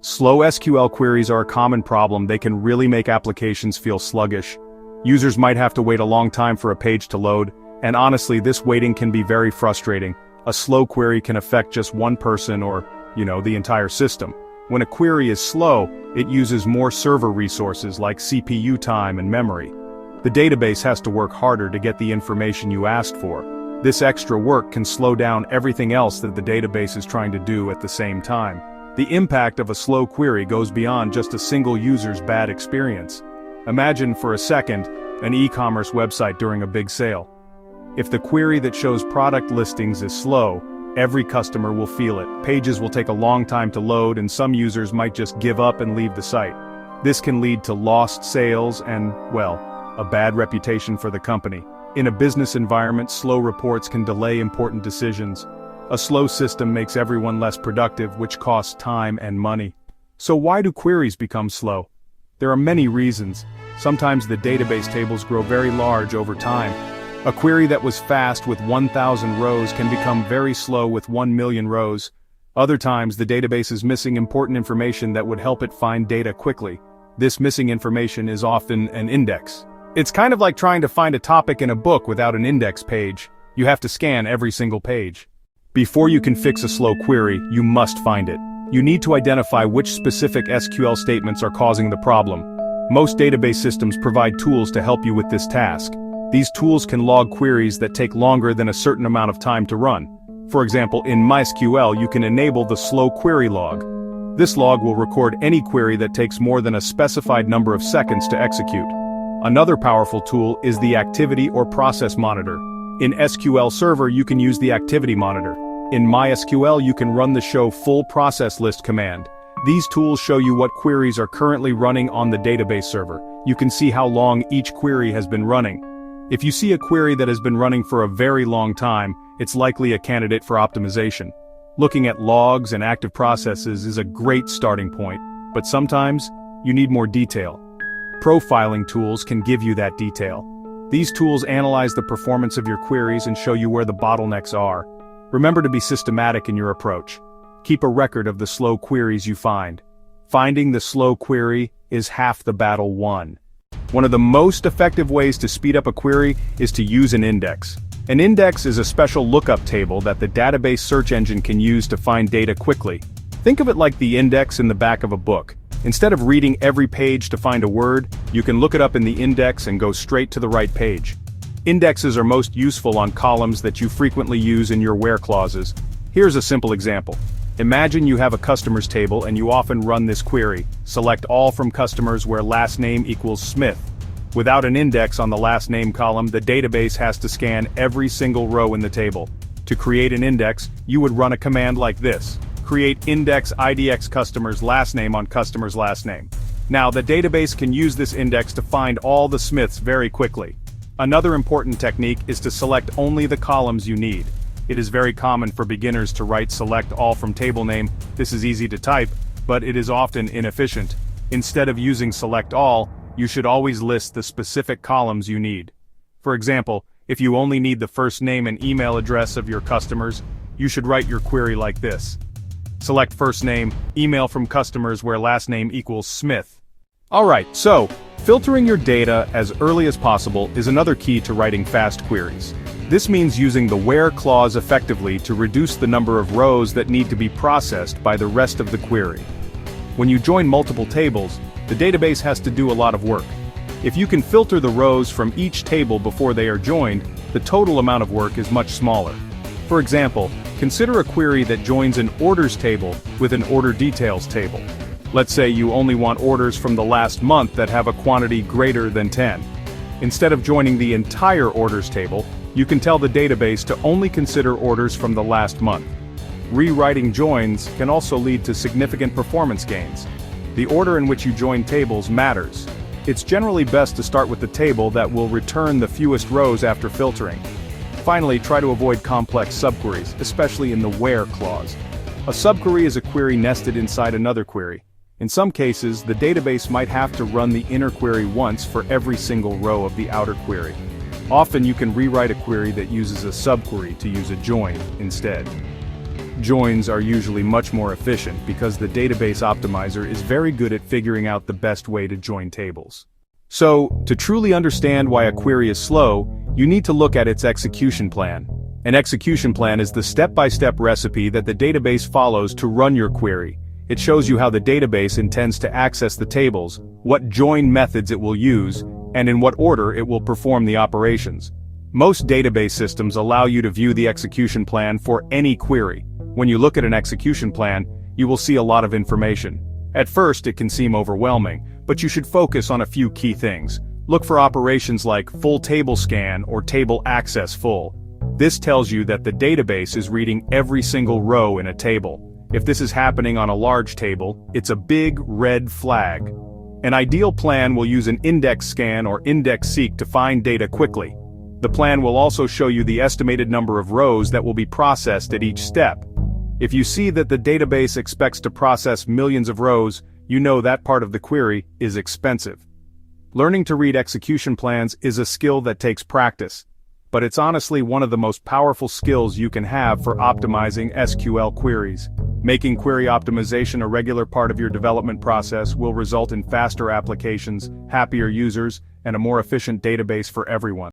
Slow SQL queries are a common problem. They can really make applications feel sluggish. Users might have to wait a long time for a page to load, and honestly, this waiting can be very frustrating. A slow query can affect just one person or, the entire system. When a query is slow, it uses more server resources like CPU time and memory. The database has to work harder to get the information you asked for. This extra work can slow down everything else that the database is trying to do at the same time. The impact of a slow query goes beyond just a single user's bad experience. Imagine for a second, an e-commerce website during a big sale. If the query that shows product listings is slow, every customer will feel it. Pages will take a long time to load, and some users might just give up and leave the site. This can lead to lost sales and, a bad reputation for the company. In a business environment, slow reports can delay important decisions. A slow system makes everyone less productive, which costs time and money. So why do queries become slow? There are many reasons. Sometimes the database tables grow very large over time. A query that was fast with 1,000 rows can become very slow with 1 million rows. Other times the database is missing important information that would help it find data quickly. This missing information is often an index. It's kind of like trying to find a topic in a book without an index page. You have to scan every single page. Before you can fix a slow query, you must find it. You need to identify which specific SQL statements are causing the problem. Most database systems provide tools to help you with this task. These tools can log queries that take longer than a certain amount of time to run. For example, in MySQL you can enable the slow query log. This log will record any query that takes more than a specified number of seconds to execute. Another powerful tool is the activity or process monitor. In SQL Server you can use the activity monitor. In MySQL you can run the show full process list command. These tools show you what queries are currently running on the database server. You can see how long each query has been running. If you see a query that has been running for a very long time, it's likely a candidate for optimization. Looking at logs and active processes is a great starting point, but sometimes you need more detail. Profiling tools can give you that detail. These tools analyze the performance of your queries and show you where the bottlenecks are. Remember to be systematic in your approach. Keep a record of the slow queries you find. Finding the slow query is half the battle won. One of the most effective ways to speed up a query is to use an index. An index is a special lookup table that the database search engine can use to find data quickly. Think of it like the index in the back of a book. Instead of reading every page to find a word, you can look it up in the index and go straight to the right page. Indexes are most useful on columns that you frequently use in your where clauses. Here's a simple example. Imagine you have a customers table and you often run this query: select all from customers where last name equals Smith. Without an index on the last name column, the database has to scan every single row in the table. To create an index, you would run a command like this: create index IDX customers last name on customers last name. Now the database can use this index to find all the Smiths very quickly. Another important technique is to select only the columns you need. It is very common for beginners to write select all from table name. This is easy to type, but it is often inefficient. Instead of using select all, you should always list the specific columns you need. For example, if you only need the first name and email address of your customers, you should write your query like this: select first name, email from customers where last name equals Smith. Alright, so, filtering your data as early as possible is another key to writing fast queries. This means using the where clause effectively to reduce the number of rows that need to be processed by the rest of the query. When you join multiple tables, the database has to do a lot of work. If you can filter the rows from each table before they are joined, the total amount of work is much smaller. For example, consider a query that joins an orders table with an order details table. Let's say you only want orders from the last month that have a quantity greater than 10. Instead of joining the entire orders table, you can tell the database to only consider orders from the last month. Rewriting joins can also lead to significant performance gains. The order in which you join tables matters. It's generally best to start with the table that will return the fewest rows after filtering. Finally, try to avoid complex subqueries, especially in the where clause. A subquery is a query nested inside another query. In some cases, the database might have to run the inner query once for every single row of the outer query. Often you can rewrite a query that uses a subquery to use a join instead. joins are usually much more efficient because the database optimizer is very good at figuring out the best way to join tables. So, to truly understand why a query is slow, you need to look at its execution plan. An execution plan is the step-by-step recipe that the database follows to run your query. It shows you how the database intends to access the tables, what join methods it will use, and in what order it will perform the operations. Most database systems allow you to view the execution plan for any query. When you look at an execution plan, you will see a lot of information. At first, it can seem overwhelming, but you should focus on a few key things. Look for operations like full table scan or table access full. This tells you that the database is reading every single row in a table. If this is happening on a large table, it's a big red flag. An ideal plan will use an index scan or index seek to find data quickly. The plan will also show you the estimated number of rows that will be processed at each step. If you see that the database expects to process millions of rows, you know that part of the query is expensive. Learning to read execution plans is a skill that takes practice, but it's honestly one of the most powerful skills you can have for optimizing SQL queries. Making query optimization a regular part of your development process will result in faster applications, happier users, and a more efficient database for everyone.